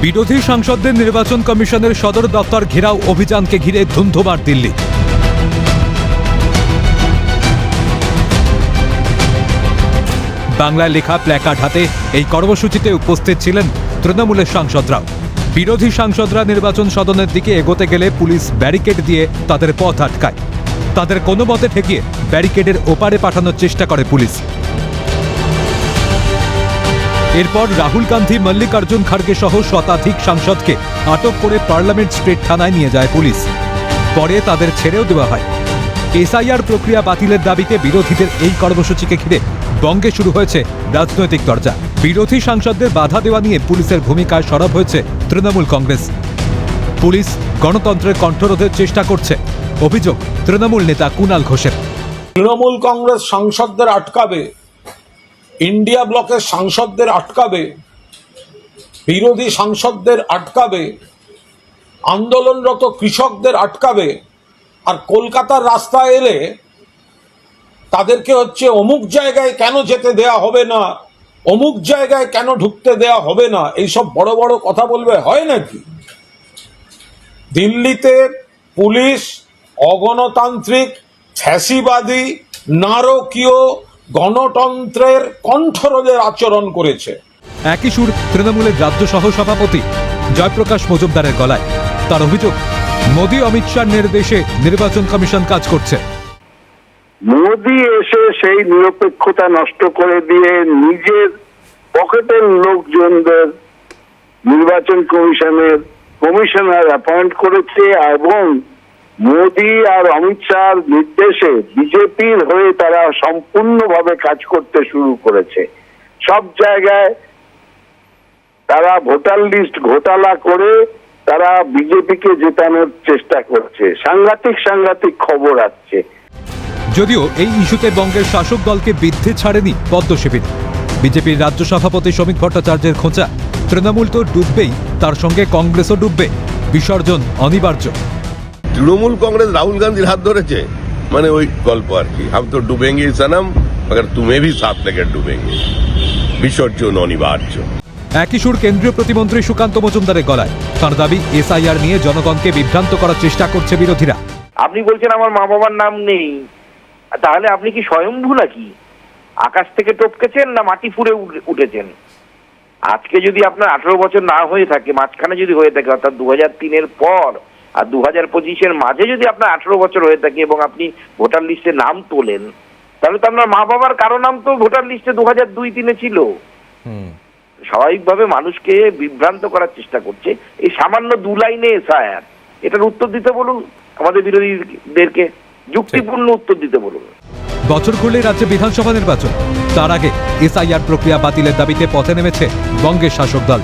বিরোধী সাংসদদের নির্বাচন কমিশনের সদর দপ্তর ঘেরাও অভিযানকে ঘিরে ধুন্ধুমার দিল্লি। বাংলায় লেখা প্ল্যাকার্ড হাতে এই কর্মসূচিতে উপস্থিত ছিলেন তৃণমূলের সাংসদরাও। বিরোধী সাংসদরা নির্বাচন সদনের দিকে এগোতে গেলে পুলিশ ব্যারিকেড দিয়ে তাদের পথ আটকায়। তাদের কোনো মতে ঠেকিয়ে ব্যারিকেডের ওপারে পাঠানোর চেষ্টা করে পুলিশ। এরপর রাহুল গান্ধী, মল্লিকার্জুন খাড়গে সহ শতাধিক সাংসদকে আটক করে পার্লামেন্ট স্ট্রিট থানায় নিয়ে যায় পুলিশ। পরে তাদের ছেড়েও দেওয়া হয়। এসআইআর প্রক্রিয়া বাতিলের দাবিতে বিরোধীদের এই কর্মসূচিকে ঘিরে বঙ্গে শুরু হয়েছে রাজনৈতিক চর্চা। বিরোধী সাংসদদের বাধা দেওয়া নিয়ে পুলিশের ভূমিকায় সরব হয়েছে তৃণমূল কংগ্রেস। পুলিশ গণতন্ত্রের কণ্ঠরোধের চেষ্টা করছে, অভিযোগ তৃণমূল নেতা কুণাল ঘোষের। তৃণমূল কংগ্রেস সাংসদদের আটকাবে, ইন্ডিয়া ব্লকের সাংসদদের আটকাবে, বিরোধী সাংসদদের আটকাবে, আন্দোলনরত কৃষকদের আটকাবে, আর কলকাতার রাস্তায় এলে তাদেরকে অমুক জায়গায় কেন যেতে দেয়া হবে না, অমুক জায়গায় কেন ঢুকতে দেয়া হবে না, এইসব বড় বড় কথা বলবে হয় নাকি? দিল্লিতে পুলিশ অগণতান্ত্রিক, ফ্যাসিবাদী, নারকীয় গণতন্ত্রের কণ্ঠরোধের আচরণ করেছে। একই সুর তৃণমূলের রাজ্য সহসভাপতি জয়প্রকাশ মজুমদারের গলায়। তার অভিযোগ, মোদী অমিত শাহর নির্দেশে নির্বাচন কমিশন কাজ করছে। মোদী এসে সেই নিরপেক্ষতা নষ্ট করে দিয়ে নিজের পকেটের লোকজনদের নির্বাচন কমিশনের কমিশনার অ্যাপয়েন্ট করেছে এবং মোদী আর অমিত শাহর নির্দেশে বিজেপির হয়ে তারা সম্পূর্ণভাবে কাজ করতে শুরু করেছে। সব জায়গায় তারা ভোটার লিস্ট ঘোটালা করে তারা বিজেপিকে জেতানোর চেষ্টা করছে। সাংঘাতিক খবর আসছে। যদিও এই ইস্যুতে বঙ্গের শাসক দলকে বিদ্ধে ছাড়েনি পদ্ম শিবির। বিজেপির রাজ্য সভাপতি শ্রমিক ভট্টাচার্যের খোঁচা, তৃণমূল তো ডুববেই, তার সঙ্গে কংগ্রেসও ডুববে, বিসর্জন অনিবার্য। তৃণমূল কংগ্রেস রাহুল গান্ধীর হাত ধরেছে, মানে ওই গল্প আর কি, হাম তো ডুবেঙ্গে সনম, মগর তুমি ভি সাথ লেকে ডুবেঙ্গে, বিসর্জন অনিবার্য। একই সুর কেন্দ্রীয় প্রতিমন্ত্রী সুকান্ত মজুমদারের গলায়। তার দাবি, এসআইআর নিয়ে জনগণকে বিভ্রান্ত করার চেষ্টা করছে বিরোধীরা। আপনি বলছেন আমার মা বাবার নাম নেই, তাহলে আপনি কি স্বয়ংভূ নাকি? আকাশ থেকে টপকেছেন না মাটি ফুঁড়ে উঠেছেন? আজকে যদি আপনার 18 বছর না হয়ে থাকে, মাঝখানে যদি হয়ে থাকে, অর্থাৎ 2003-এর পর আর 2025-এর মাঝে যদি আপনার 18 বছর হয়ে থাকে এবং আপনি ভোটার লিস্টে নাম তোলেন, তাহলে তো আপনার মা বাবার কারো নাম তো ভোটার লিস্টে 2002-03-এ ছিল। স্বাভাবিকভাবে মানুষকে বিভ্রান্ত করার চেষ্টা করছে এই সামান্য 2 লাইনে এসআইআর। এটার উত্তর দিতে বলুন আমাদের বিরোধীদেরকে, যুক্তিপূর্ণ উত্তর দিতে বলুন। বছর ঘুরলে রাজ্যে বিধানসভা নির্বাচন, তার আগে এসআইআর প্রক্রিয়া বাতিলের দাবিতে পথে নেমেছে বঙ্গের শাসক দল।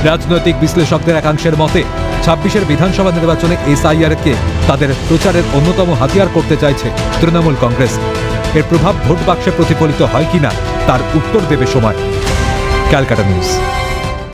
রাজনৈতিক বিশ্লেষকদের একাংশের মতে 26-এর বিধানসভা নির্বাচনে এসআইআর-কে তাদের প্রচারের অন্যতম হাতিয়ার করতে চাইছে তৃণমূল কংগ্রেস। এর প্রভাব ভোট বাক্সে প্রতিফলিত হয় কিনা তার উত্তর দেবে সময়। ক্যালকাটা নিউজ।